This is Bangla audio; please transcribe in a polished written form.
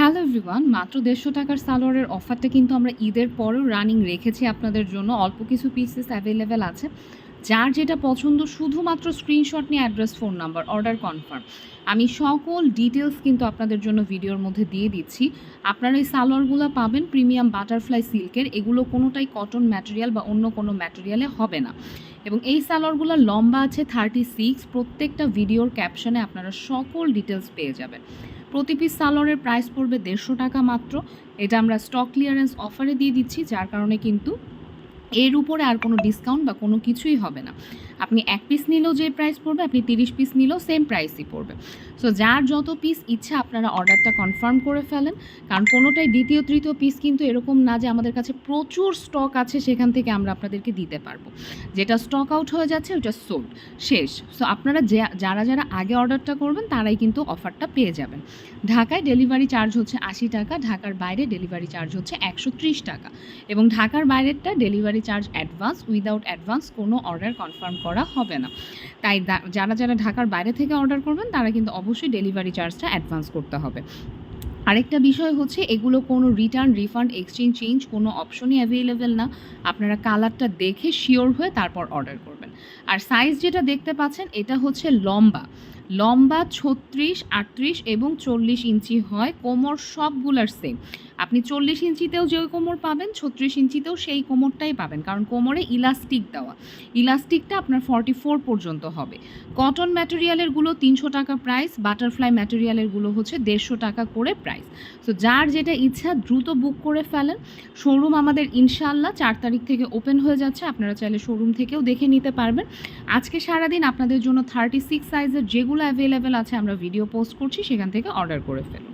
হ্যালো এভরিওয়ান, মাত্র ১৫০ টাকার সালোয়ারের অফারটা কিন্তু আমরা ঈদের পরেও রানিং রেখেছি আপনাদের জন্য। অল্প কিছু পিসেস অ্যাভেলেবেল আছে। যার যেটা পছন্দ শুধুমাত্র স্ক্রিনশট নিয়ে address, phone number, order confirm. আমি সকল ডিটেলস কিন্তু আপনাদের জন্য ভিডিওর মধ্যে দিয়ে দিচ্ছি। আপনারা এই সালোয়ারগুলো পাবেন প্রিমিয়াম বাটারফ্লাই সিল্কের। এগুলো কোনোটাই কটন ম্যাটেরিয়াল বা অন্য কোনো ম্যাটেরিয়ালে হবে না। এবং এই সালোয়ারগুলো লম্বা আছে 36। প্রত্যেকটা ভিডিওর ক্যাপশনে আপনারা সকল ডিটেলস পেয়ে যাবেন। প্রতি পিস সালোয়ারের প্রাইস পড়বে ১৫০ টাকা মাত্র। এটা আমরা স্টক ক্লিয়ারেন্স অফারে দিয়ে দিচ্ছি, যার কারণে কিন্তু এর উপরে আর কোনো ডিসকাউন্ট বা কোনো কিছুই হবে না। আপনি ১ পিস নিলেও যে প্রাইস পড়বে, আপনি ৩০ পিস নিলেও সেম প্রাইসই পড়বে। সো যার যত পিস ইচ্ছা আপনারা অর্ডারটা কনফার্ম করে ফেলেন, কারণ কোনোটাই দ্বিতীয় তৃতীয় পিস কিন্তু এরকম না যে আমাদের কাছে প্রচুর স্টক আছে সেখান থেকে আমরা আপনাদেরকে দিতে পারবো। যেটা স্টক আউট হয়ে যাচ্ছে ওটা সোল্ড, শেষ। সো আপনারা যারা যারা আগে অর্ডারটা করবেন তারাই কিন্তু অফারটা পেয়ে যাবেন। ঢাকায় ডেলিভারি চার্জ হচ্ছে ৮০ টাকা, ঢাকার বাইরে ডেলিভারি চার্জ হচ্ছে ১৩০ টাকা, এবং ঢাকার বাইরেরটা delivery charge advance, without advance কোনো অর্ডার কনফার্ম করা হবে না। তাই যারা যারা ঢাকার বাইরে থেকে অর্ডার করবেন তারা কিন্তু অবশ্যই ডেলিভারি চার্জটা অ্যাডভান্স করতে হবে। আরেকটা বিষয় হচ্ছে, এগুলো কোনো রিটার্ন, রিফান্ড, এক্সচেঞ্জ, চেঞ্জ কোনো অপশনই অ্যাভেলেবেল না। আপনারা কালারটা দেখে শিওর হয়ে তারপর অর্ডার করবেন। আর সাইজ যেটা দেখতে পাচ্ছেন এটা হচ্ছে লম্বা ৩৬, ৩৮ এবং ৪০ ইঞ্চি হয়। কোমর সবগুলার সেম। আপনি ৪০ ইঞ্চিতেও যে কোমর পাবেন, ৩৬ ইঞ্চিতেও সেই কোমরটাই পাবেন, কারণ কোমরে ইলাস্টিক দেওয়া। ইলাস্টিকটা আপনার 44 পর্যন্ত হবে। কটন ম্যাটেরিয়ালেরগুলো ৩০০ টাকা প্রাইস, বাটারফ্লাই ম্যাটেরিয়ালেরগুলো হচ্ছে ১৫০ টাকা করে প্রাইস। সো যার যেটা ইচ্ছা দ্রুত বুক করে ফেলেন। শোরুম আমাদের ইনশাআল্লাহ ৪ তারিখ থেকে ওপেন হয়ে যাচ্ছে। আপনারা চাইলে শোরুম থেকেও দেখে নিতে পারবেন। আজকে সারাদিন আপনাদের জন্য 36 সাইজের যেগুলো অ্যাভেলেবেল আছে আমরা ভিডিও পোস্ট করছি, সেখান থেকে অর্ডার করে ফেলুন।